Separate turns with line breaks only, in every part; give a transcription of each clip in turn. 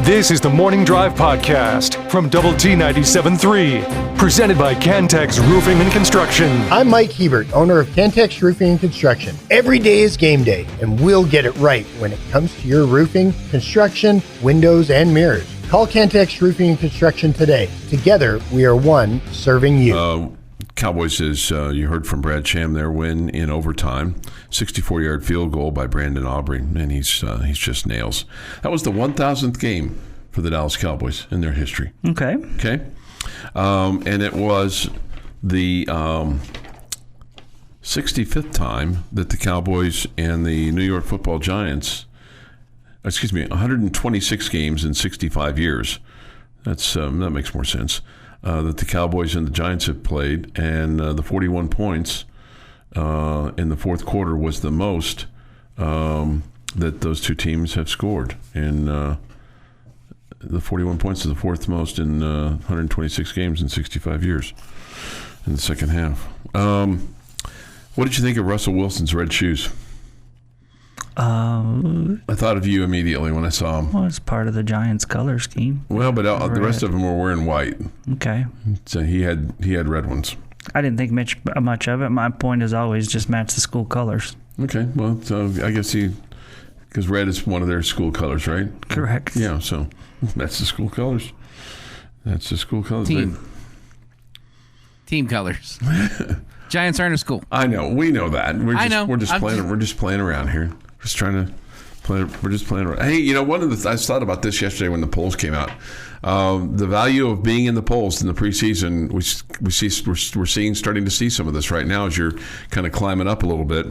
This is the Morning Drive Podcast from Double T 97.3, presented by Cantex Roofing and Construction.
I'm Mike Hebert, owner of Cantex Roofing and Construction. Every day is game day, and we'll get it right when it comes to your roofing, construction, windows, and mirrors. Call Cantex Roofing and Construction today. Together, we are one serving you.
Cowboys, as you heard from Brad Sham, their win in overtime, 64-yard field goal by Brandon Aubrey, and he's just nails. That was the 1,000th game for the Dallas Cowboys in their history.
Okay.
And it was the 65th time that the Cowboys and the New York Football Giants, 126 games in 65 years. That makes more sense. That the Cowboys and the Giants have played, and the 41 points in the fourth quarter was the most that those two teams have scored. And the 41 points is the fourth most in 126 games in 65 years in the second half. What did you think of Russell Wilson's red shoes? I thought of you immediately when I saw him.
Well, it's part of the Giants' color scheme.
Well, but the rest of them were wearing white.
Okay.
So he had red ones.
I didn't think much of it. My point is always just match the school colors.
Okay. Well, so I guess because red is one of their school colors, right?
Correct.
Yeah. So that's the school colors. That's the school colors.
Team colors. Giants aren't a school.
I know. We know that.
I know.
We're just playing around here. Just trying to play. We're just playing around. Hey, I thought about this yesterday when the polls came out. The value of being in the polls in the preseason, we're starting to see some of this right now as you're kind of climbing up a little bit.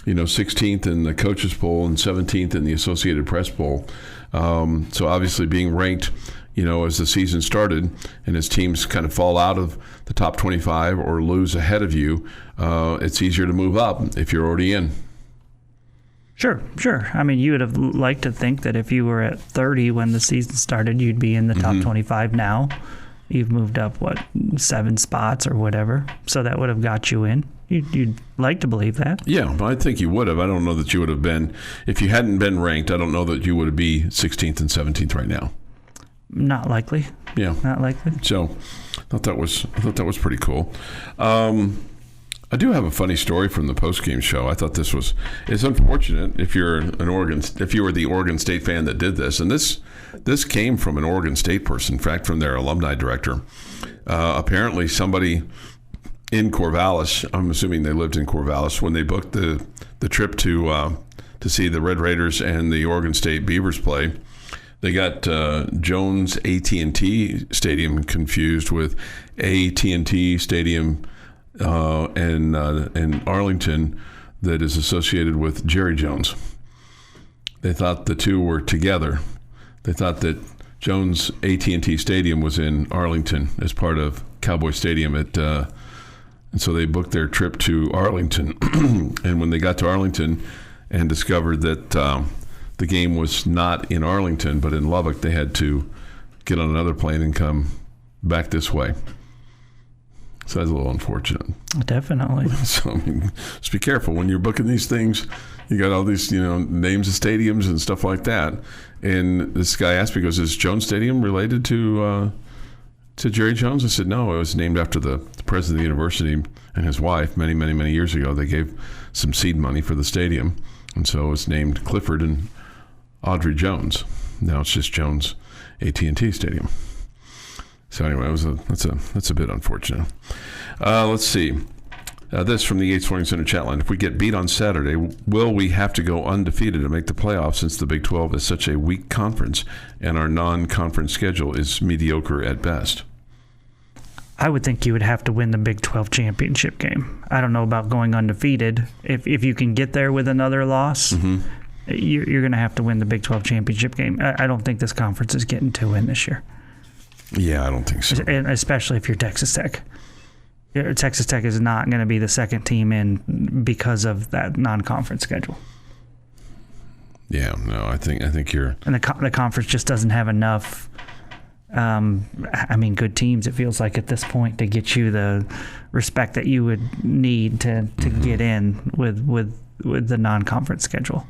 16th in the coaches poll and 17th in the Associated Press poll. So obviously being ranked, as the season started and as teams kind of fall out of the top 25 or lose ahead of you, it's easier to move up if you're already in.
Sure. I mean, you would have liked to think that if you were at 30 when the season started, you'd be in the top 25 now. You've moved up, 7 spots or whatever. So that would have got you in. You'd like to believe that. Yeah,
but I think you would have. I don't know that you would have been. If you hadn't been ranked, I don't know that you would be 16th and 17th right now.
Not likely.
Yeah.
Not likely.
So I thought that was pretty cool. I do have a funny story from the post-game show. I thought it's unfortunate if you were the Oregon State fan that did this, and this came from an Oregon State person, in fact, from their alumni director. Apparently, somebody in Corvallis, I'm assuming they lived in Corvallis, when they booked the trip to see the Red Raiders and the Oregon State Beavers play, they got Jones AT&T Stadium confused with AT&T Stadium in Arlington that is associated with Jerry Jones. They thought the two were together. They thought that Jones AT&T Stadium was in Arlington as part of Cowboy Stadium and so they booked their trip to Arlington. And when they got to Arlington and discovered that the game was not in Arlington but in Lubbock, they had to get on another plane and come back this way. So that's a little unfortunate.
Definitely.
So just be careful when you're booking these things. You got all these, names of stadiums and stuff like that. And this guy asked me, goes, "Is Jones Stadium related to Jerry Jones?" I said, "No, it was named after the president of the university and his wife many, many, many years ago. They gave some seed money for the stadium, and so it's named Clifford and Audrey Jones. Now it's just Jones AT&T Stadium." So anyway, that's a bit unfortunate. Let's see. This from the Yates Flooring Center chat line. If we get beat on Saturday, will we have to go undefeated to make the playoffs since the Big 12 is such a weak conference and our non-conference schedule is mediocre at best?
I would think you would have to win the Big 12 championship game. I don't know about going undefeated. If you can get there with another loss, you're going to have to win the Big 12 championship game. I don't think this conference is getting to win this year.
Yeah, I don't think so.
And especially if you're Texas Tech. Texas Tech is not going to be the second team in because of that non-conference schedule.
Yeah, no, I think you're...
And the conference just doesn't have enough, good teams, it feels like, at this point to get you the respect that you would need to get in with the non-conference schedule.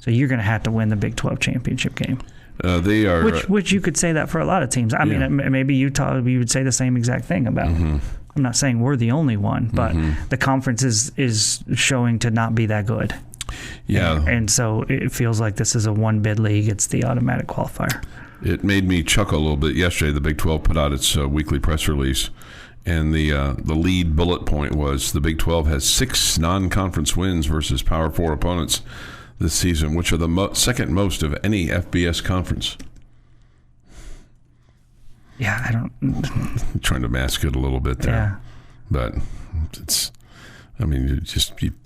So you're going to have to win the Big 12 championship game.
They are,
which you could say that for a lot of teams. I mean, maybe Utah, you would say the same exact thing about. I'm not saying we're the only one, but the conference is showing to not be that good.
Yeah,
and so it feels like this is a one-bid league. It's the automatic qualifier.
It made me chuckle a little bit yesterday. The Big 12 put out its weekly press release, and the lead bullet point was the Big 12 has 6 non-conference wins versus Power 4 opponents this season, which are the second most of any FBS conference.
Yeah, I don't...
I'm trying to mask it a little bit there.
Yeah.
But it's... I mean,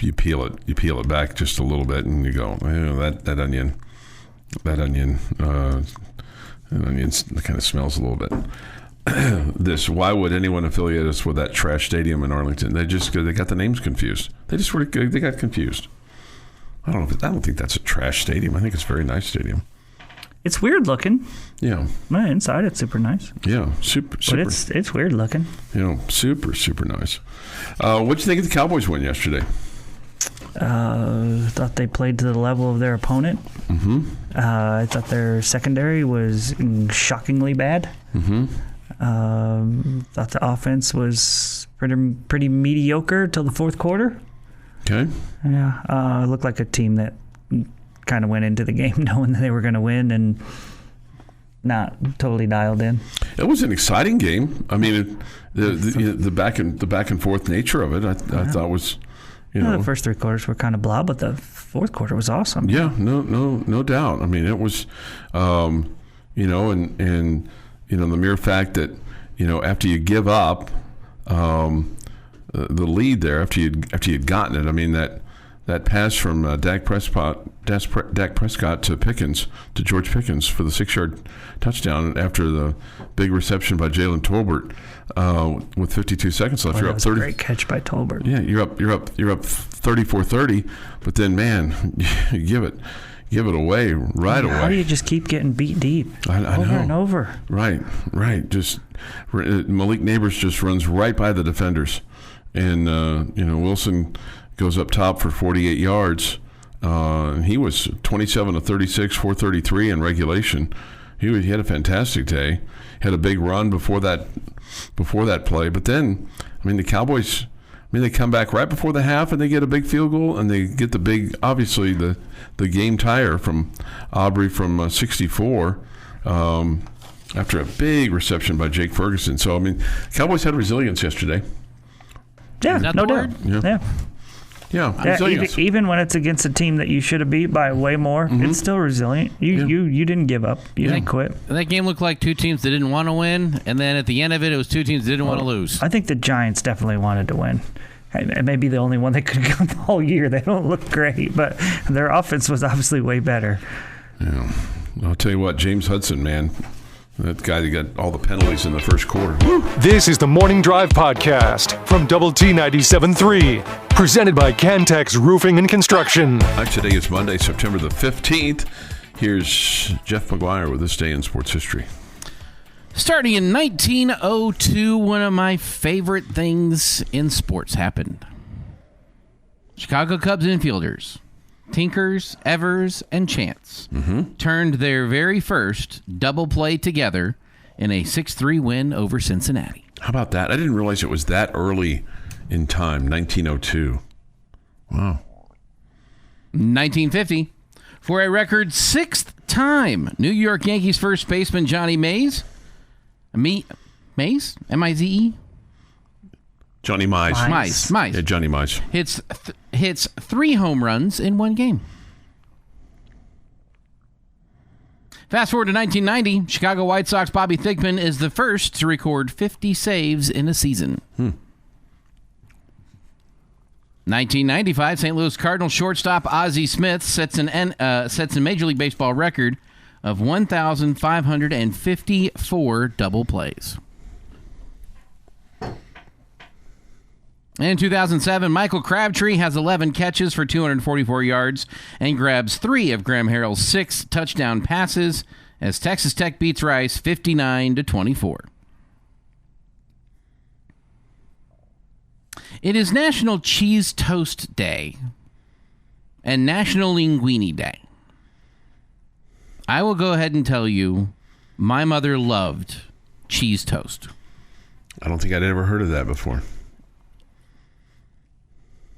you peel it back just a little bit, and you go, that onion kind of smells a little bit. Why would anyone affiliate us with that trash stadium in Arlington? They got the names confused. They got confused. I don't think that's a trash stadium. I think it's a very nice stadium.
It's weird looking.
Yeah.
Well, inside it's super nice.
Yeah, super.
But it's weird looking.
Super nice. What did you think of the Cowboys win yesterday?
Thought they played to the level of their opponent. I thought their secondary was shockingly bad. Thought the offense was pretty mediocre till the fourth quarter.
Okay.
Yeah. Looked like a team that kind of went into the game knowing that they were going to win and not totally dialed in. It
was an exciting game. I mean, the back and forth nature of it, I thought was,
the first 3 quarters were kind of blah, but the fourth quarter was awesome.
Yeah, no doubt. I mean, it was, and the mere fact that after you give up the lead there, after you'd gotten it, I mean that pass from Dak Prescott to George Pickens for the 6-yard touchdown after the big reception by Jalen Tolbert with 52 seconds left.
Well,
you're up 30.
Great catch by Tolbert.
Yeah, you're up 34-30, but then man, you give it away right away.
How do you just keep getting beat deep
I
over
know.
and over?
Right. Just Malik Neighbors just runs right by the defenders, and Wilson goes up top for 48 yards. He was 27 of 36, 433 in regulation. He had a fantastic day. Had a big run before that play. But then, I mean, the Cowboys, they come back right before the half and they get a big field goal and they get the big, obviously the game tire from Aubrey from 64 after a big reception by Jake Ferguson. So, I mean, Cowboys had resilience yesterday.
Yeah, no doubt.
Yeah,
even when it's against a team that you should have beat by way more, it's still resilient. You didn't give up. You didn't quit.
That game looked like 2 teams that didn't want to win, and then at the end of it, it was 2 teams that didn't want to lose.
I think the Giants definitely wanted to win. It may be the only one they could have gone all year. They don't look great, but their offense was obviously way better.
Yeah, I'll tell you what, James Hudson, man. That guy that got all the penalties in the first quarter.
This is the Morning Drive Podcast from Double T 97.3, presented by Cantex Roofing and Construction.
Today is Monday, September the 15th. Here's Jeff McGuire with this day in sports history.
Starting in 1902, one of my favorite things in sports happened. Chicago Cubs infielders Tinkers, Evers, and Chance turned their very first double play together in a 6-3 win over Cincinnati.
How about that? I didn't realize it was that early in time, 1902. Wow.
1950, for a record 6th time, New York Yankees first baseman Johnny Maze, Mize? M-I-Z-E?
Johnny Mize.
Mize.
Yeah, Johnny Mize.
Hits 3 home runs in one game. Fast forward to 1990, Chicago White Sox Bobby Thigpen is the first to record 50 saves in a season. 1995, St. Louis Cardinals shortstop Ozzie Smith sets a Major League Baseball record of 1,554 double plays. In 2007, Michael Crabtree has 11 catches for 244 yards and grabs 3 of Graham Harrell's 6 touchdown passes as Texas Tech beats Rice 59-24. It is National Cheese Toast Day and National Linguine Day. I will go ahead and tell you, my mother loved cheese toast.
I don't think I'd ever heard of that before.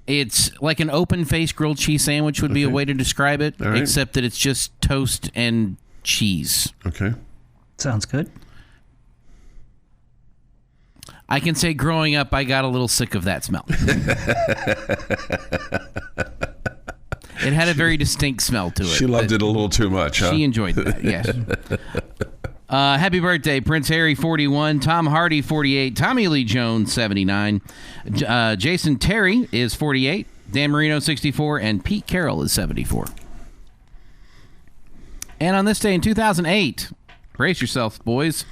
It's like an open-faced grilled cheese sandwich would be a way to describe it,
All right.
except that it's just toast and cheese.
Okay.
Sounds good.
I can say growing up, I got a little sick of that smell. It had a very distinct smell to it.
She loved it a little too much, huh?
She enjoyed that, yes. Happy birthday, Prince Harry, 41, Tom Hardy, 48, Tommy Lee Jones, 79, Jason Terry is 48, Dan Marino, 64, and Pete Carroll is 74. And on this day in 2008, brace yourself, boys,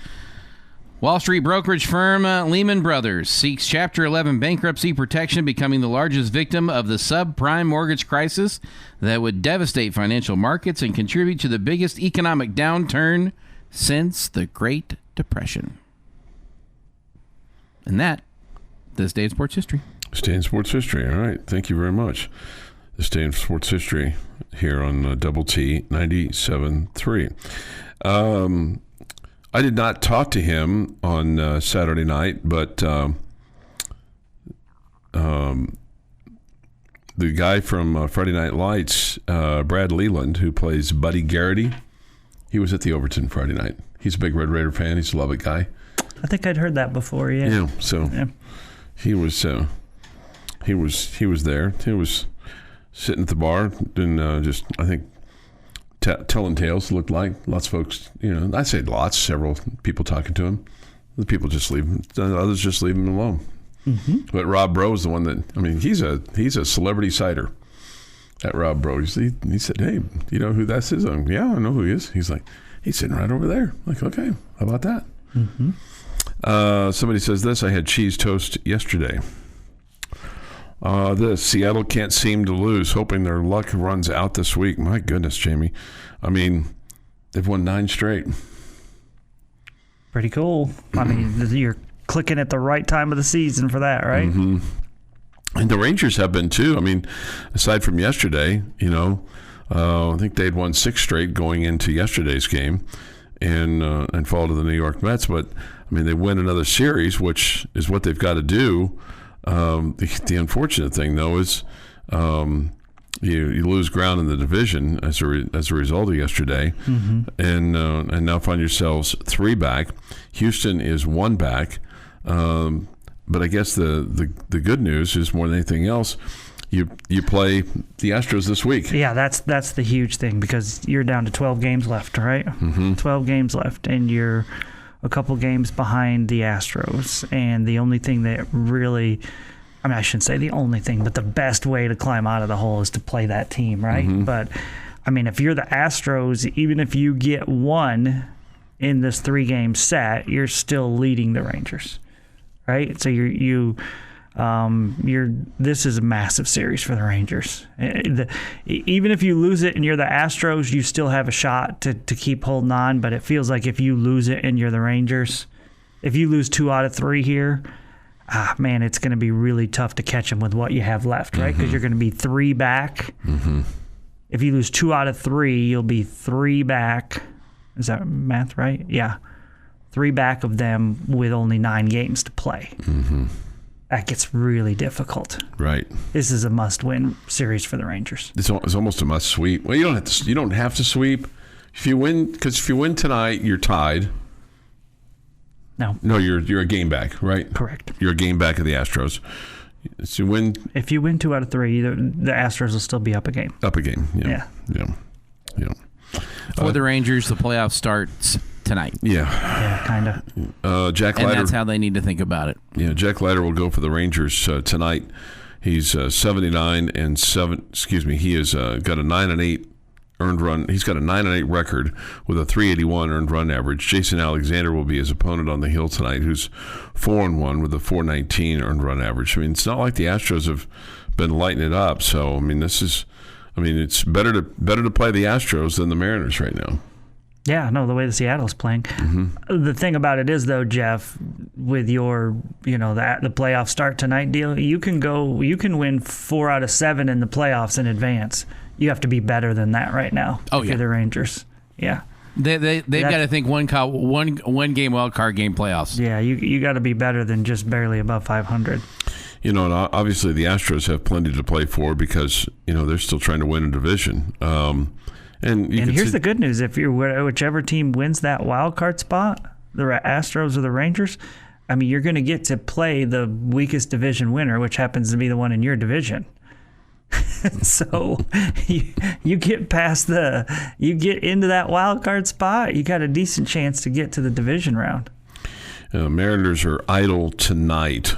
Wall Street brokerage firm Lehman Brothers seeks Chapter 11 bankruptcy protection, becoming the largest victim of the subprime mortgage crisis that would devastate financial markets and contribute to the biggest economic downturn since the Great Depression. And that, this day in sports history.
This day in sports history. All right. Thank you very much. This day in sports history here on Double T 97.3. I did not talk to him on Saturday night, but the guy from Friday Night Lights, Brad Leland, who plays Buddy Garrity, he was at the Overton Friday night. He's a big Red Raider fan. He's a Lubbock guy.
I think I'd heard that before. Yeah.
Yeah. So he was there. He was sitting at the bar and just, I think, telling tales. Looked like lots of folks, I say lots, several people talking to him. The people just leave him, others just leave him alone. Mm-hmm. But Rob Bro is the one that, he's a celebrity cider. That Rob Bro, he said, "Hey, you know who that is?" Yeah, I know who he is. He's like, he's sitting right over there. I'm like, okay, how about that? Mm-hmm. Somebody says this: I had cheese toast yesterday. Seattle can't seem to lose, hoping their luck runs out this week. My goodness, Jamie. They've won 9 straight.
Pretty cool. You're clicking at the right time of the season for that, right?
Mm-hmm. And the Rangers have been too. Aside from yesterday, I think they'd won 6 straight going into yesterday's game and fall to the New York Mets. But, they win another series, which is what they've got to do. The unfortunate thing, though, is you lose ground in the division as a result of yesterday, and now find yourselves 3 back. Houston is 1 back, but I guess the good news is, more than anything else, you play the Astros this week.
Yeah, that's the huge thing, because you're down to 12 games left, right? Mm-hmm. 12 games left, and you're a couple games behind the Astros. And the only thing that really, I shouldn't say the only thing, but the best way to climb out of the hole is to play that team, right? Mm-hmm. But, if you're the Astros, even if you get 1 in this 3-game set, you're still leading the Rangers, right? So this is a massive series for the Rangers. Even if you lose it and you're the Astros, you still have a shot to keep holding on. But it feels like if you lose it and you're the Rangers, if you lose 2 out of 3 here, it's going to be really tough to catch them with what you have left, right? Because you're going to be 3 back. Mm-hmm. If you lose 2 out of 3, you'll be 3 back. Is that math right? Yeah. 3 back of them with only 9 games to play. Mm-hmm. That gets really difficult.
Right.
This is a must-win series for the Rangers.
It's almost a must sweep. Well, you don't have to sweep. If you win tonight, you're tied. No, you're a game back, right?
Correct.
You're a game back of the Astros. So
if you win 2 out of 3, the Astros will still be up a game.
Up a game. Yeah.
For the Rangers, the playoff starts tonight.
Yeah, kind of.
Jack Leiter,
and that's how they need to think about it.
Yeah, Jack Leiter will go for the Rangers tonight. He's 79 and 7. Excuse me. He has got a 9-8 earned run. He's got a 9-8 record with a 381 earned run average. Jason Alexander will be his opponent on the hill tonight, who's 4-1 with a 419 earned run average. It's not like the Astros have been lighting it up. So it's better to play the Astros than the Mariners right now.
Yeah, no, the way the Seattle's playing. Mm-hmm. The thing about it is, though, Jeff, with your, the playoff start tonight deal, you can win 4 out of 7 in the playoffs in advance. You have to be better than that right now. If you're the Rangers. Yeah.
They've got to think one game wild card game playoffs.
Yeah, you got to be better than just barely above 500.
And obviously the Astros have plenty to play for because they're still trying to win a division. And here's
the good news: if whichever team wins that wild card spot, the Astros or the Rangers, I mean, you're going to get to play the weakest division winner, which happens to be the one in your division. So you get you get into that wild card spot, you got a decent chance to get to the division round.
Mariners are idle tonight,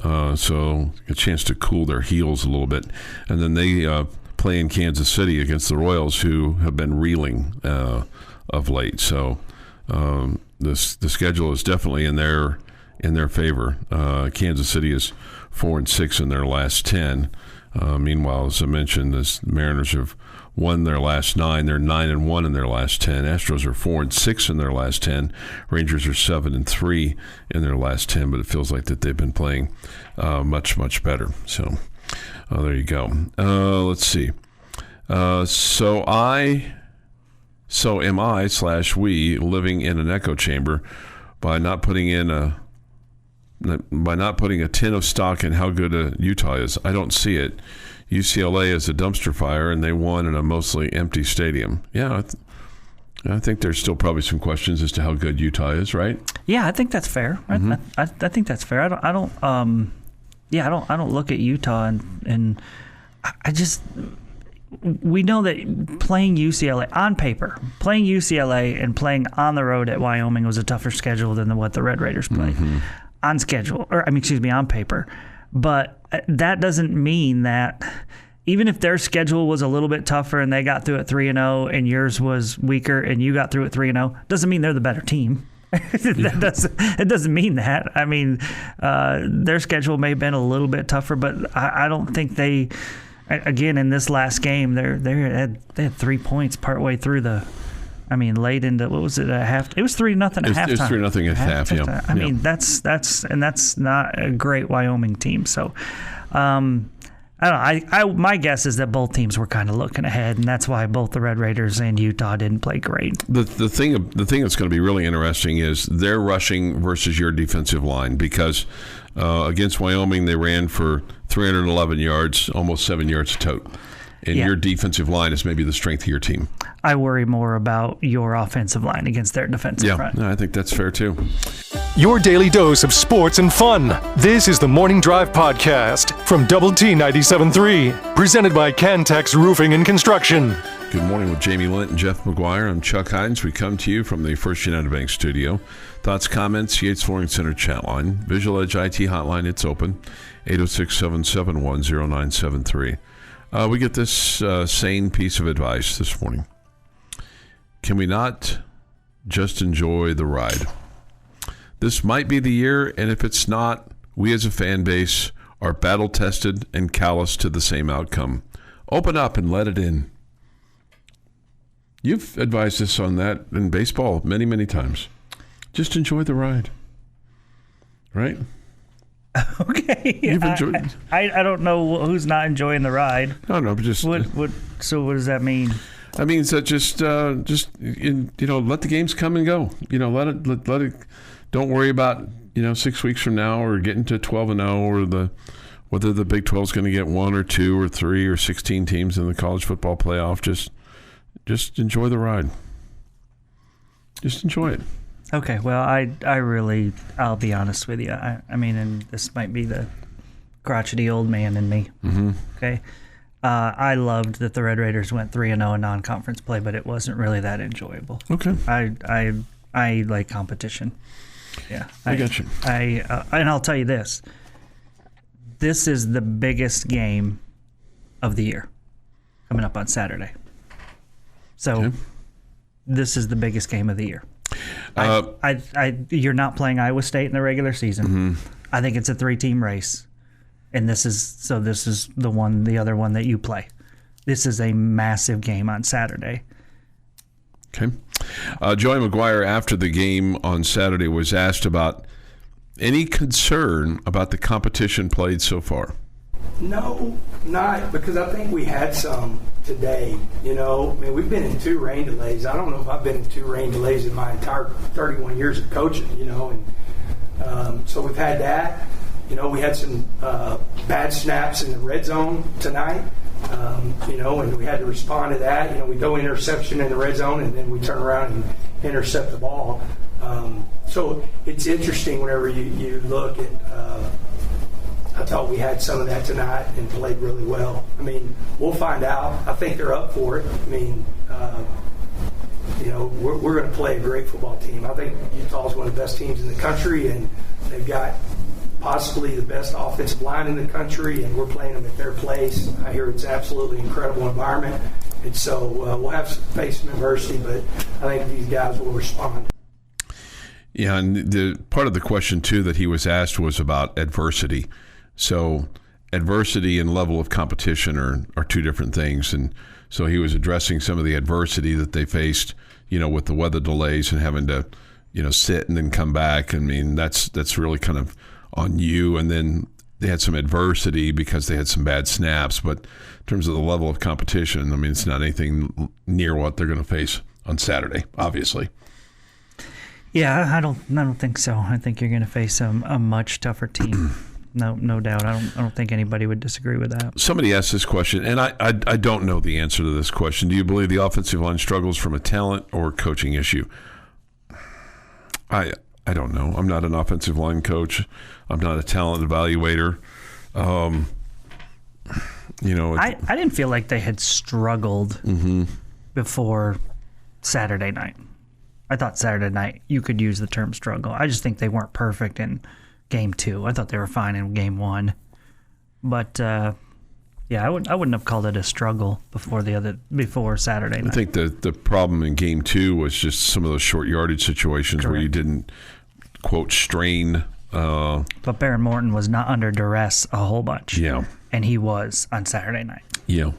so a chance to cool their heels a little bit, and then they play in Kansas City against the Royals, who have been reeling of late. So the schedule is definitely in their favor. Kansas City is 4-6 in their last 10. Meanwhile, as I mentioned, the Mariners have won their last 9. They're 9-1 in their last 10. Astros are 4-6 in their last 10. Rangers are 7-3 in their last 10. But it feels like that they've been playing much better. So there you go. Let's see. So am I/we living in an echo chamber by not putting a tin of stock in how good Utah is. I don't see it. UCLA is a dumpster fire, and they won in a mostly empty stadium. Yeah, I think there's still probably some questions as to how good Utah is, right?
Yeah, I think that's fair. Mm-hmm. I think that's fair. I don't look at Utah and I just, we know that playing UCLA on paper, playing UCLA and playing on the road at Wyoming was a tougher schedule than what the Red Raiders played. Mm-hmm. On paper. But that doesn't mean that even if their schedule was a little bit tougher and they got through at 3-0 and yours was weaker and you got through at 3-0, doesn't mean they're the better team. It doesn't mean that. I mean, their schedule may have been a little bit tougher, but I don't think they, again, in this last game, they had 3 points partway through late into, what was it, a half? It was 3-0 at halftime.
It was 3-0 at half, yeah.
I mean, that's not a great Wyoming team. So, I don't know. My guess is that both teams were kind of looking ahead, and that's why both the Red Raiders and Utah didn't play great.
The thing that's going to be really interesting is their rushing versus your defensive line, because against Wyoming they ran for 311 yards, almost 7 yards a tote. And your defensive line is maybe the strength of your team.
I worry more about your offensive line against their defensive front.
Yeah, I think that's fair too.
Your daily dose of sports and fun. This is the Morning Drive Podcast from Double T 97.3, presented by Cantex Roofing and Construction.
Good morning with Jamie Lent and Jeff McGuire. I'm Chuck Heinz. We come to you from the First United Bank studio. Thoughts, comments, Yates Flooring Center chat line. Visual Edge IT hotline, it's open, 806-771-0973. We get this sane piece of advice this morning. Can we not just enjoy the ride? This might be the year, and if it's not, we as a fan base are battle-tested and callous to the same outcome. Open up and let it in. You've advised us on that in baseball many, many times. Just enjoy the ride. Right?
Okay.
You've enjoyed.
I don't know who's not enjoying the ride.
No, but just
So what does that mean?
I mean, so just let the games come and go. Let it. Don't worry about 6 weeks from now or getting to 12-0 or whether the Big 12 is going to get 1 or 2 or 3 or 16 teams in the college football playoff. Just enjoy the ride. Just enjoy it.
Okay, well, I'll be honest with you. I mean, and this might be the crotchety old man in me. Mm-hmm. Okay, I loved that the Red Raiders went 3-0 in non-conference play, but it wasn't really that enjoyable.
Okay,
I like competition. Yeah,
I got you.
And I'll tell you this: this is the biggest game of the year coming up on Saturday. So, This is the biggest game of the year. You're not playing Iowa State in the regular season. Mm-hmm. I think it's a 3-team race, and this is the other one that you play. This is a massive game on Saturday.
Okay. Joey McGuire, after the game on Saturday, was asked about any concern about the competition played so far.
No, not because I think we had some today. You know, I mean, we've been in 2 rain delays. I don't know if I've been in 2 rain delays in my entire 31 years of coaching. You know, and so we've had that. You know, we had some bad snaps in the red zone tonight. You know, and we had to respond to that. You know, we go interception in the red zone, and then we turn around and intercept the ball. So it's interesting whenever you look at. I thought we had some of that tonight and played really well. I mean, we'll find out. I think they're up for it. I mean, you know, we're going to play a great football team. I think Utah's one of the best teams in the country, and they've got possibly the best offensive line in the country, and we're playing them at their place. I hear it's absolutely incredible environment. And so we'll have to face some adversity, but I think these guys will respond.
Yeah, and the part of the question, too, that he was asked was about adversity. So adversity and level of competition are 2 different things. And so he was addressing some of the adversity that they faced, you know, with the weather delays and having to, you know, sit and then come back. I mean, that's really kind of on you. And then they had some adversity because they had some bad snaps. But in terms of the level of competition, I mean, it's not anything near what they're going to face on Saturday, obviously.
Yeah, I don't think so. I think you're going to face a much tougher team. No doubt. I don't think anybody would disagree with that.
Somebody asked this question, and I don't know the answer to this question. Do you believe the offensive line struggles from a talent or coaching issue? I don't know. I'm not an offensive line coach. I'm not a talent evaluator. You know,
I didn't feel like they had struggled before Saturday night. I thought Saturday night you could use the term struggle. I just think they weren't perfect in game 2. I thought they were fine in game 1. But yeah, I wouldn't have called it a struggle before Saturday night.
I think the problem in game 2 was just some of those short yardage situations. Correct. Where you didn't, quote, strain.
But Baron Morton was not under duress a whole bunch.
Yeah.
And he was on Saturday night.
Yeah.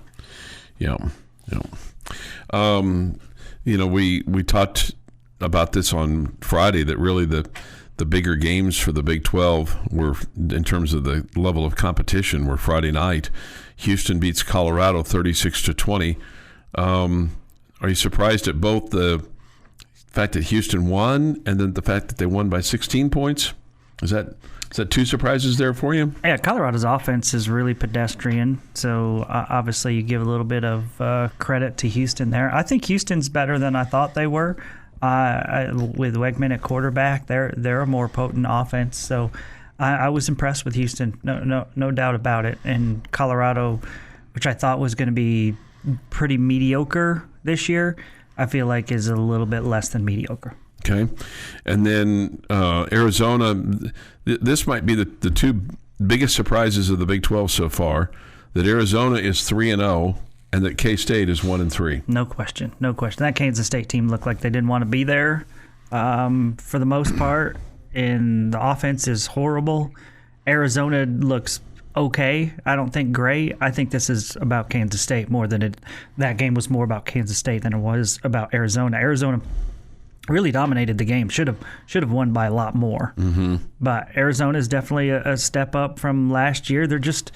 You know, we talked about this on Friday, that really the bigger games for the Big 12 were, in terms of the level of competition, were Friday night. Houston beats Colorado 36-20. Are you surprised at both the fact that Houston won and then the fact that they won by 16 points? Is that 2 surprises there for you?
Yeah, Colorado's offense is really pedestrian, so obviously you give a little bit of credit to Houston there. I think Houston's better than I thought they were. With Wegman at quarterback, they're a more potent offense. So I was impressed with Houston, no doubt about it. And Colorado, which I thought was going to be pretty mediocre this year, I feel like is a little bit less than mediocre.
Okay. And then Arizona, this might be the 2 biggest surprises of the Big 12 so far, that Arizona is 3-0 and that K-State is 1-3.
No question. That Kansas State team looked like they didn't want to be there for the most part, and the offense is horrible. Arizona looks okay. I don't think great. I think this is about Kansas State more than that game was more about Kansas State than it was about Arizona. Arizona really dominated the game. Should have won by a lot more. Mm-hmm. But Arizona is definitely a step up from last year. They're just,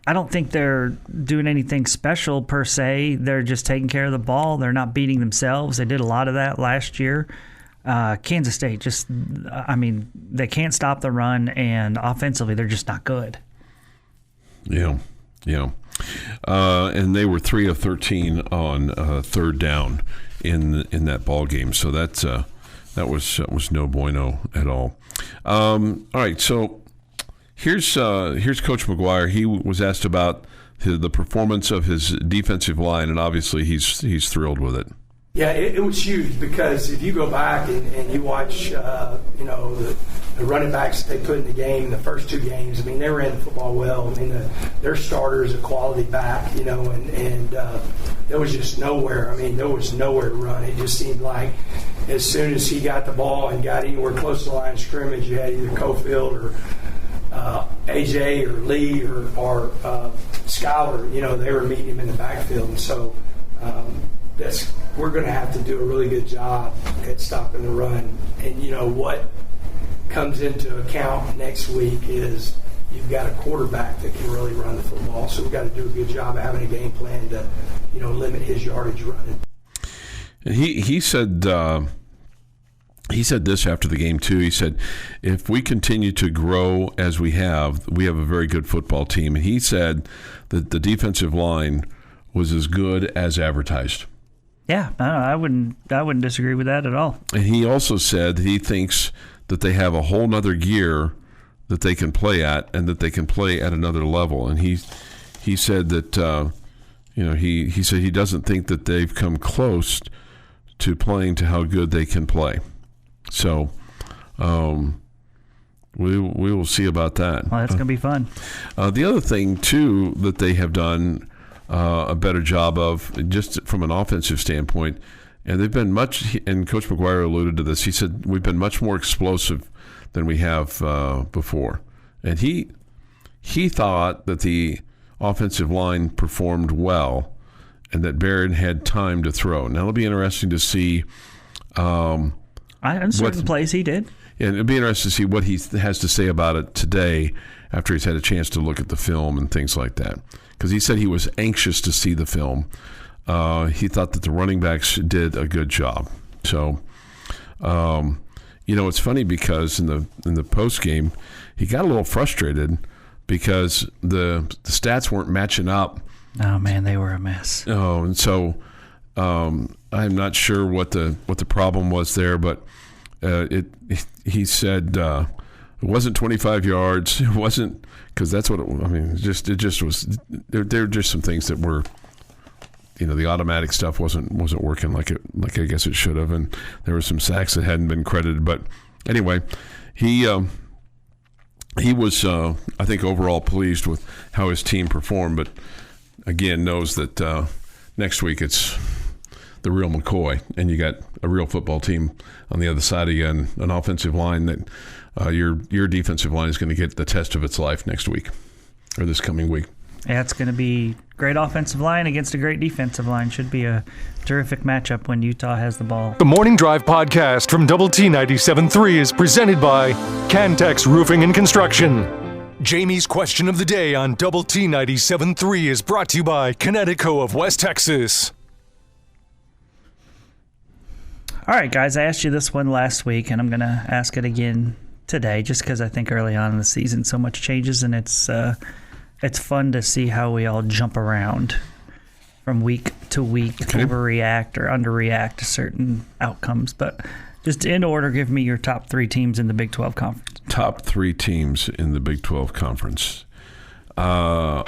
I don't think they're doing anything special per se. They're just taking care of the ball. They're not beating themselves. They did a lot of that last year. Kansas State just, I mean, they can't stop the run, and offensively they're just not good.
Yeah. And they were 3 of 13 on third down in that ball game. So that was no bueno at all. All right, so here's Coach McGuire. He was asked about the performance of his defensive line, and obviously he's thrilled with it.
Yeah, it was huge, because if you go back and you watch, the running backs they put in the game, the first 2 games, I mean, they ran the football well. I mean, their starter is a quality back, and there was just nowhere. I mean, there was nowhere to run. It just seemed like as soon as he got the ball and got anywhere close to the line of scrimmage, you had either Cofield or AJ or Lee or Schuyler, they were meeting him in the backfield. And so we're going to have to do a really good job at stopping the run. And what comes into account next week is, you've got a quarterback that can really run the football. So we've got to do a good job of having a game plan to, limit his yardage running.
And he said this after the game too. He said, if we continue to grow as we have a very good football team. And he said that the defensive line was as good as advertised.
Yeah, I wouldn't disagree with that at all.
And he also said that he thinks that they have a whole nother gear that they can play at, and that they can play at another level. And he said that he said he doesn't think that they've come close to playing to how good they can play. So we will see about that.
Well, that's going to be fun.
The other thing too that they have done a better job of, just from an offensive standpoint, and they've been much, and Coach McGuire alluded to this, he said we've been much more explosive than we have before. And he thought that the offensive line performed well and that Barron had time to throw. Now it'll be interesting to see
In certain plays he did.
And it'll be interesting to see what he has to say about it today after he's had a chance to look at the film and things like that. Because he said he was anxious to see the film. He thought that the running backs did a good job. So, it's funny because in the post game, he got a little frustrated because the stats weren't matching up.
Oh man, they were a mess.
Oh, and so I'm not sure what the problem was there, but he said it wasn't 25 yards. It wasn't, because that's what it just was. There were just some things that were, the automatic stuff wasn't working like I guess it should have, and there were some sacks that hadn't been credited. But anyway, he was I think overall pleased with how his team performed, but again knows that next week it's the real McCoy, and you got a real football team on the other side of you, and an offensive line that your defensive line is going to get the test of its life next week or this coming week.
Yeah, it's going to be great offensive line against a great defensive line. Should be a terrific matchup when Utah has the ball.
The Morning Drive podcast from Double T 97.3 is presented by Cantex Roofing and Construction. Jamie's question of the day on Double T 97.3 is brought to you by Connecticut of West Texas.
All right, guys, I asked you this one last week, and I'm going to ask it again today just because I think early on in the season so much changes, and it's fun to see how we all jump around from week to week, overreact or underreact to certain outcomes. But just in order, give me your top 3 teams in the Big 12 Conference.
Top 3 teams in the Big 12 Conference. I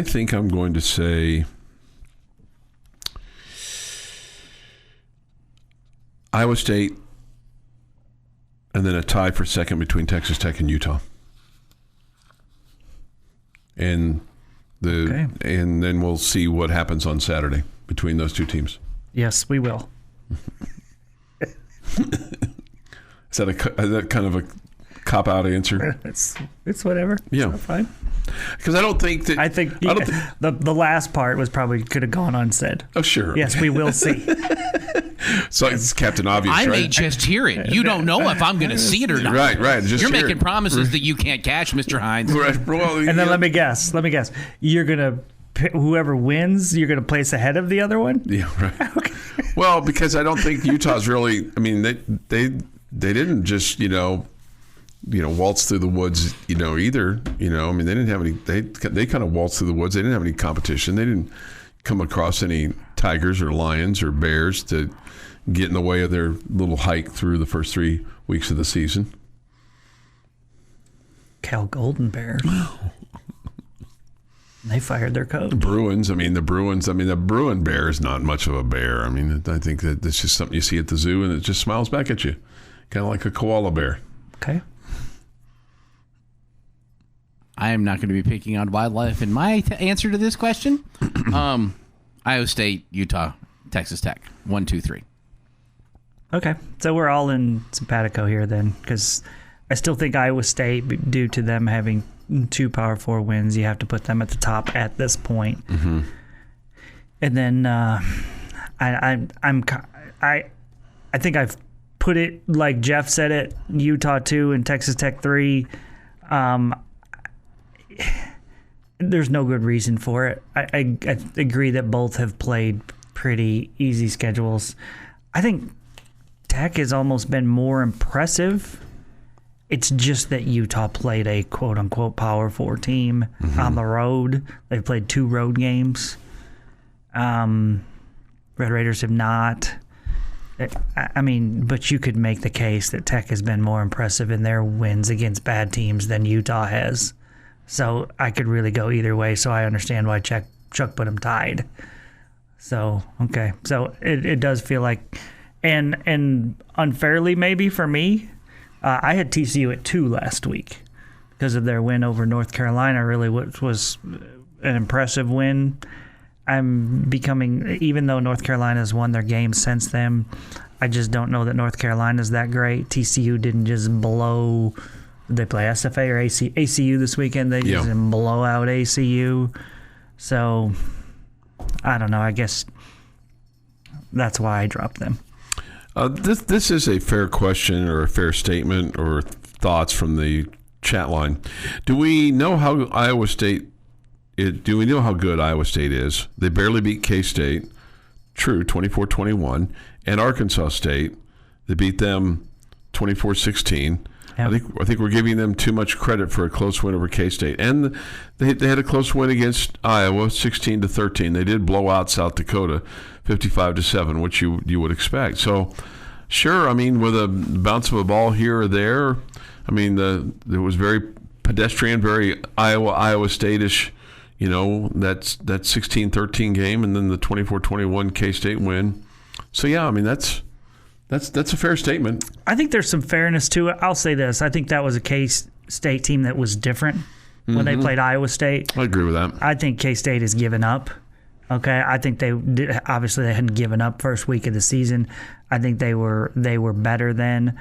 think I'm going to say Iowa State, and then a tie for second between Texas Tech and Utah. And then we'll see what happens on Saturday between those two teams.
Yes, we will.
Is that kind of a cop-out answer?
It's whatever.
Yeah,
it's fine.
Because I don't think that.
I think the last part was probably could have gone unsaid.
Oh, sure.
Yes, we will see.
So it's Captain Obvious,
I
right?
may just hear it. You don't know if I'm going to see it or not.
Right. Just
You're
hear
making promises that you can't catch, Mr. Heinz.
Right. Well,
and then let me guess. You're going to, whoever wins, you're going to place ahead of the other one?
Yeah, right.
Okay.
Well, because I don't think Utah's really, I mean, they didn't just, waltz through the woods, either. I mean, they didn't have any, they kind of waltzed through the woods. They didn't have any competition. They didn't come across any tigers or lions or bears to get in the way of their little hike through the first 3 weeks of the season.
Cal Golden Bears. They fired their coach.
The Bruin bear is not much of a bear. I mean, I think that it's just something you see at the zoo and it just smiles back at you. Kind of like a koala bear.
Okay.
I am not going to be picking on wildlife in my answer to this question. Iowa State, Utah, Texas Tech. 1, 2, 3.
Okay. So we're all in simpatico here then, because I still think Iowa State, due to them having 2 Power 4 wins, you have to put them at the top at this point.
Mm-hmm.
And then I think I've put it like Jeff said it, Utah 2 and Texas Tech 3. there's no good reason for it. I agree that both have played pretty easy schedules. I think Tech has almost been more impressive. It's just that Utah played a quote-unquote Power 4 team on the road. They've played 2 road games. Red Raiders have not. I mean, but you could make the case that Tech has been more impressive in their wins against bad teams than Utah has. So I could really go either way, so I understand why Chuck put them tied. So, okay. So it does feel like, and unfairly maybe for me, I had TCU at 2 last week because of their win over North Carolina, really, which was an impressive win. I'm becoming, even though North Carolina's won their games since then, I just don't know that North Carolina's that great. TCU didn't just blow. Did they play SFA or ACU this weekend? They just didn't blow out ACU. So, I don't know. I guess that's why I dropped them.
This is a fair question or a fair statement or thoughts from the chat line. Do we know how Iowa State? Do we know how good Iowa State is? They barely beat K-State, true, 24-21, and Arkansas State. They beat them 24-16. Yep. I think we're giving them too much credit for a close win over K-State, and they had a close win against Iowa, 16-13. They did blow out South Dakota, 55-7, which you would expect. So, sure, I mean, with a bounce of a ball here or there, I mean, it was very pedestrian, very Iowa State-ish. You know, that 16-13 game, and then the 24-21 K-State win. So yeah, I mean that's a fair statement.
I think there's some fairness to it. I'll say this: I think that was a K-State team that was different when they played Iowa State.
I agree with that.
I think K-State has given up. Okay, I think they hadn't given up first week of the season. I think they were better then.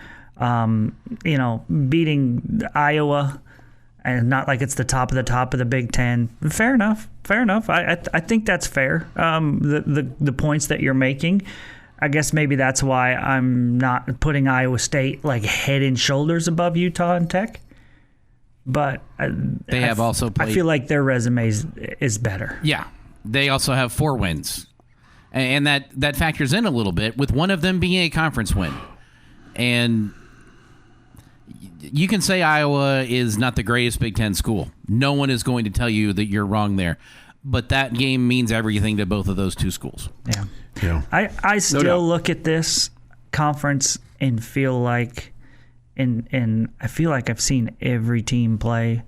Beating Iowa. And not like it's the top of the Big Ten. Fair enough. I think that's fair. The points that you're making, I guess maybe that's why I'm not putting Iowa State like head and shoulders above Utah and Tech. But
they have also played.
I feel like their resume is better.
Yeah, they also have 4 wins, and that factors in a little bit with one of them being a conference win, and. You can say Iowa is not the greatest Big Ten school. No one is going to tell you that you're wrong there. But that game means everything to both of those 2 schools.
Yeah. I still look at this conference and feel like, and I feel like I've seen every team play.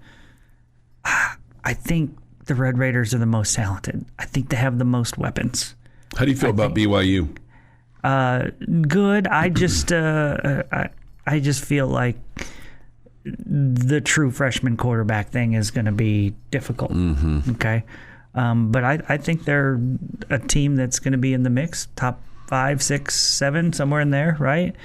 I think the Red Raiders are the most talented. I think they have the most weapons.
How do you feel about BYU?
Good. I just feel like the true freshman quarterback thing is going to be difficult. Okay. But I think they're a team that's going to be in the mix, top 5, 6, 7, somewhere in there, right?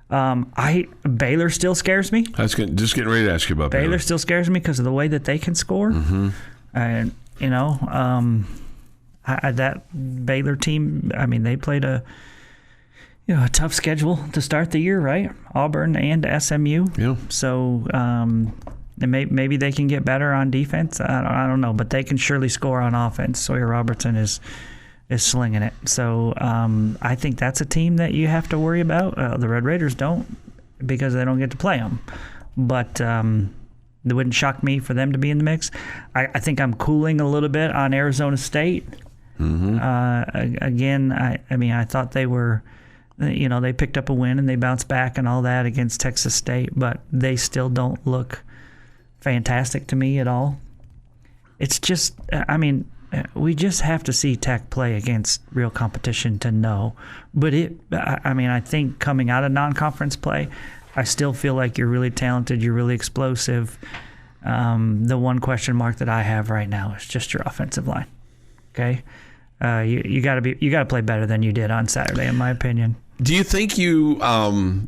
Baylor still scares me.
I was just getting ready to ask you about Baylor.
Baylor still scares me because of the way that they can score. And, that Baylor team, I mean, they played a tough schedule to start the year, right? Auburn and SMU. Yeah. So maybe they can get better on defense. I don't know, but they can surely score on offense. Sawyer Robertson is slinging it. So I think that's a team that you have to worry about. The Red Raiders don't because they don't get to play them. But it wouldn't shock me for them to be in the mix. I think I'm cooling a little bit on Arizona State. Again, I thought they were... they picked up a win and they bounced back and all that against Texas State, but they still don't look fantastic to me at all. It's just, we just have to see Tech play against real competition to know. But I think coming out of non-conference play, I still feel like you're really talented, you're really explosive. The one question mark that I have right now is just your offensive line. Okay, you got to play better than you did on Saturday, in my opinion.
Do you think you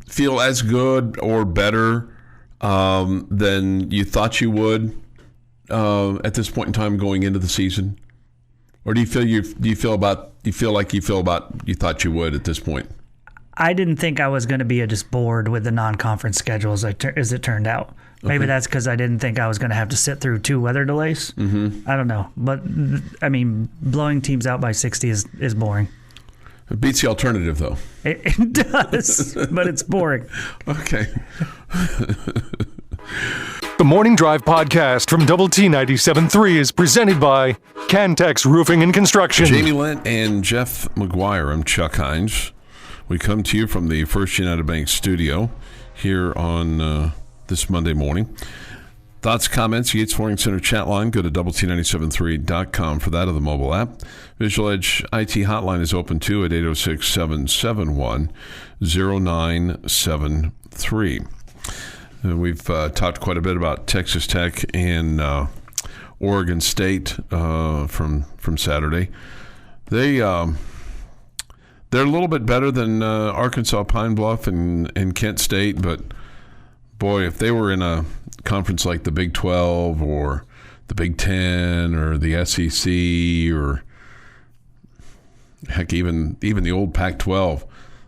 feel as good or better than you thought you would at this point in time going into the season, or do you feel like you thought you would at this point?
I didn't think I was going to be just bored with the non-conference schedule as it turned out. Maybe that's because I didn't think I was going to have to sit through 2 weather delays. Mm-hmm. I don't know. But, I mean, blowing teams out by 60 is boring.
It beats the alternative, though.
It does, but it's boring.
Okay.
The Morning Drive podcast from Double T 97.3 is presented by Cantex Roofing and Construction.
Jamie Lent and Jeff McGuire. I'm Chuck Heinz. We come to you from the First United Bank studio here on this Monday morning. Thoughts, comments, Yates Flooring Center chat line. Go to doublet973.com for that, or the mobile app. Visual Edge IT hotline is open too at 806-771-0973. We've talked quite a bit about Texas Tech and Oregon State from Saturday. They're a little bit better than Arkansas, Pine Bluff, and Kent State, but boy, if they were in a conference like the Big 12 or the Big 10 or the SEC or heck, even the old Pac-12,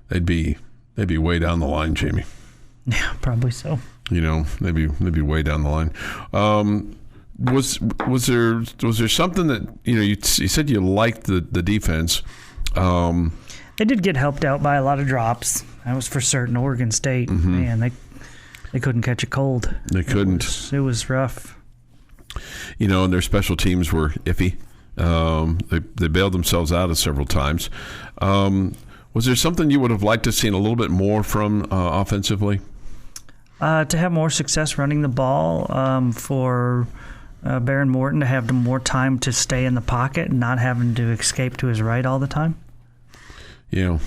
they'd be way down the line, Jamie.
Yeah, probably so.
You know, they'd be way down the line. Was there something that you said you liked the defense?
They did get helped out by a lot of drops. That was for certain. Oregon State, man, they couldn't catch a cold.
They couldn't.
It was rough.
And their special teams were iffy. They bailed themselves out several times. Was there something you would have liked to have seen a little bit more from offensively?
To have more success running the ball, for Baron Morton to have more time to stay in the pocket and not having to escape to his right all the time. Yeah.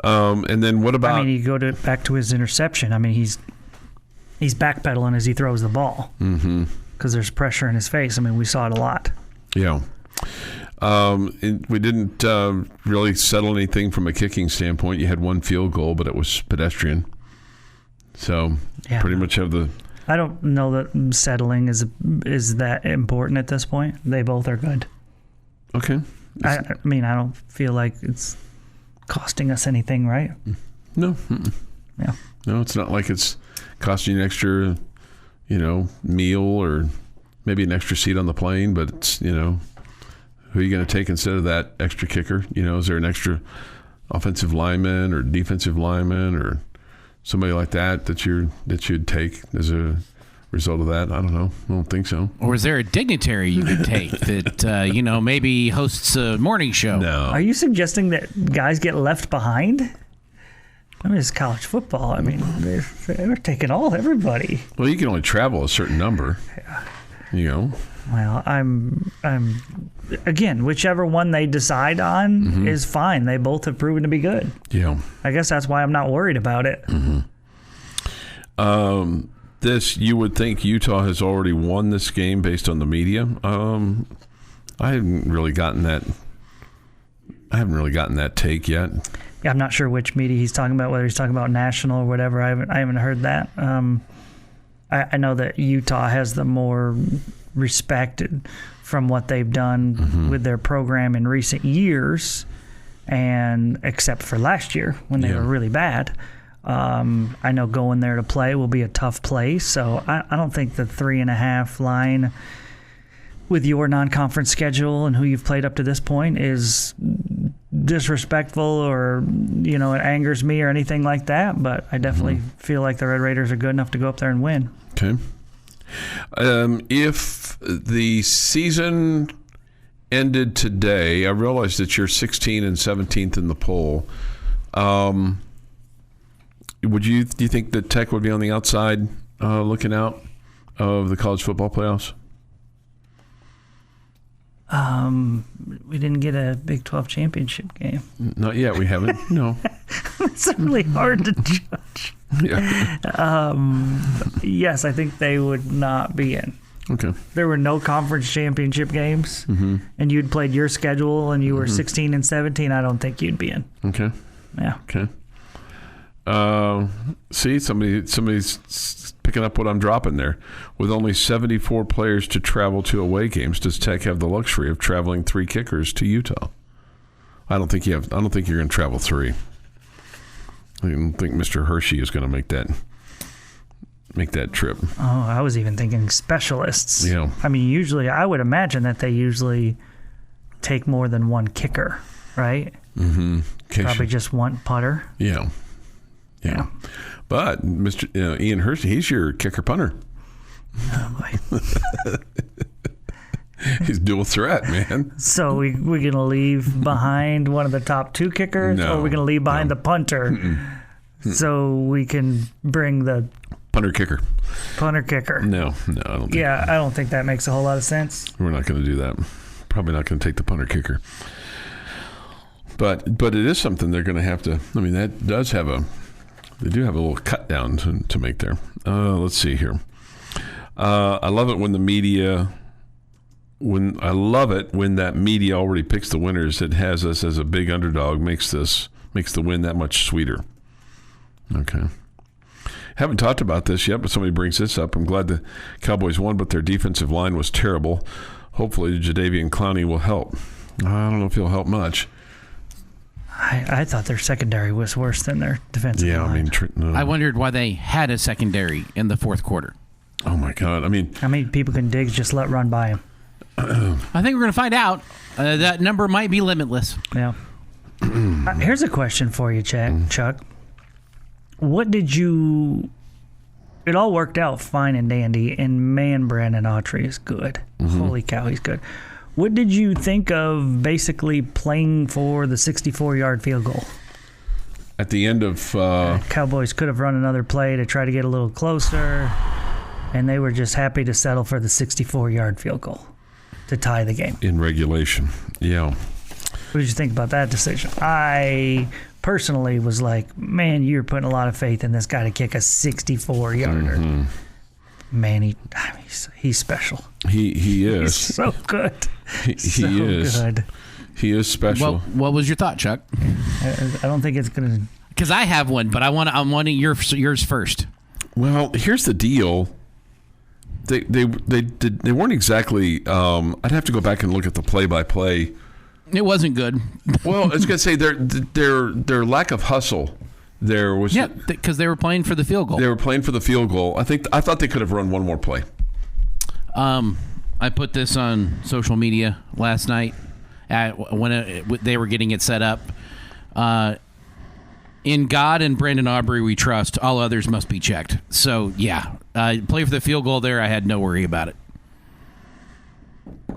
And then what about? I mean, you go back to his interception. I mean, he's backpedaling as he throws the ball because there's pressure in his face. I mean, we saw it a lot.
Yeah. We didn't really settle anything from a kicking standpoint. You had one field goal, but it was pedestrian. So pretty much have the.
I don't know that settling is that important at this point. They both are good.
Okay.
I mean, I don't feel like it's costing us anything, right?
No.
Yeah.
No, it's not like it's costing you an extra, meal or maybe an extra seat on the plane, but it's, who are you going to take instead of that extra kicker? Is there an extra offensive lineman or defensive lineman or somebody like that you'd take as a result of that? I don't know. I don't think so.
Or is there a dignitary you could take that, maybe hosts a morning show?
No.
Are you suggesting that guys get left behind? I mean, it's college football. I mean, they're taking everybody.
Well, you can only travel a certain number. Yeah.
Well, I'm again, whichever one they decide on is fine. They both have proven to be good.
Yeah.
I guess that's why I'm not worried about it.
You would think Utah has already won this game based on the media. I haven't really gotten that take yet.
Yeah, I'm not sure which media he's talking about, whether he's talking about national or whatever. I haven't heard that. I know that Utah has the more respect from what they've done with their program in recent years, and except for last year when they were really bad. I know going there to play will be a tough place, so I don't think the 3.5 line with your non-conference schedule and who you've played up to this point is disrespectful or, it angers me or anything like that, but I definitely feel like the Red Raiders are good enough to go up there and win.
Okay. If the season ended today, I realize that you're 16 and 17th in the poll. Do you think that Tech would be on the outside looking out of the college football playoffs?
We didn't get a Big 12 championship game.
Not yet. We haven't. No.
It's really hard to judge.
Yeah.
Yes, I think they would not be in.
Okay.
There were no conference championship games, and you'd played your schedule, and you were 16 and 17. I don't think you'd be in.
Okay.
Yeah.
Okay. See, somebody's picking up what I'm dropping there. With only 74 players to travel to away games, does Tech have the luxury of traveling 3 kickers to Utah? I don't think you're going to travel 3. I don't think Mr. Hershey is going to make that trip.
Oh, I was even thinking specialists.
Yeah.
I mean, usually I would imagine that they usually take more than one kicker, right?
Mm-hmm.
Probably just one putter.
Yeah. But Mr. Ian Hershey, he's your kicker punter.
Oh, boy.
He's dual threat, man.
So we're going to leave behind one of the top 2 kickers, or we're going to leave behind the punter so we can bring the
punter kicker. No, I don't think.
Yeah, I don't think that makes a whole lot of sense.
We're not going to do that. Probably not going to take the punter kicker. But it is something they're going to have to. I mean, that does have they do have a little cut down to make there. Let's see here. I love it when the media. When that media already picks the winners, it has us as a big underdog, makes the win that much sweeter. Okay. Haven't talked about this yet, but somebody brings this up. I'm glad the Cowboys won, but their defensive line was terrible. Hopefully, Jadeveon Clowney will help. I don't know if he'll help much.
I thought their secondary was worse than their defensive line.
I mean, no.
I wondered why they had a secondary in the fourth quarter.
Oh, my God. I mean,
how many people can Diggs just let run by him?
I think we're going to find out. That number might be limitless.
Yeah. Here's a question for you, Chuck. What did you... It all worked out fine and dandy, and man, Brandon Autry is good. Mm-hmm. Holy cow, he's good. What did you think of basically playing for the 64-yard field goal?
At the end of...
Cowboys could have run another play to try to get a little closer, and they were just happy to settle for the 64-yard field goal to tie the game.
In regulation, yeah.
What did you think about that decision? I personally was like, man, you're putting a lot of faith in this guy to kick a 64-yarder. Mm-hmm. Man, he's special.
He is.
He's so good.
He is.
Good.
He is special.
Well, what was your thought, Chuck?
I don't think it's going to...
Because I have one, but I'm wanting yours first.
Well, here's the deal. They weren't exactly. I'd have to go back and look at the play-by-play.
It wasn't good.
Well, I was going to say their lack of hustle. There was
because they were playing for the field goal.
They were playing for the field goal. I thought they could have run one more play.
I put this on social media last night when they were getting it set up. In God and Brandon Aubrey we trust. All others must be checked. So, yeah. Play for the field goal there. I had no worry about it.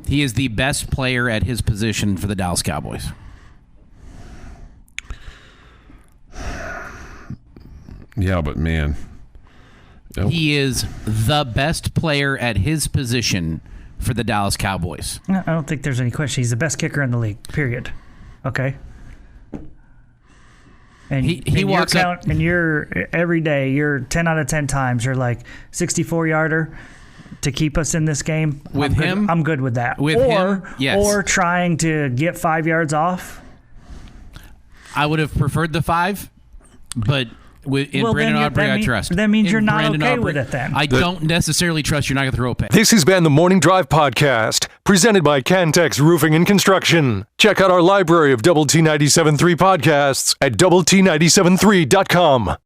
He is the best player at his position for the Dallas Cowboys.
Yeah, but man.
He is the best player at his position for the Dallas Cowboys.
I don't think there's any question. He's the best kicker in the league, period. Okay? And
he walks
up, and you're every day. You're 10 out of 10 times. You're like 64-yarder to keep us in this game.
With him,
I'm good with that.
With him, yes.
Or trying to get 5 yards off.
I would have preferred the 5, but Brandon Aubrey, I trust.
That means you're not
Brandon
okay
Aubrey,
with it then.
I don't necessarily trust you're not going to throw a pick.
This has been the Morning Drive Podcast, presented by Cantex Roofing and Construction. Check out our library of Double T 97.3 podcasts at doublet97.3.com.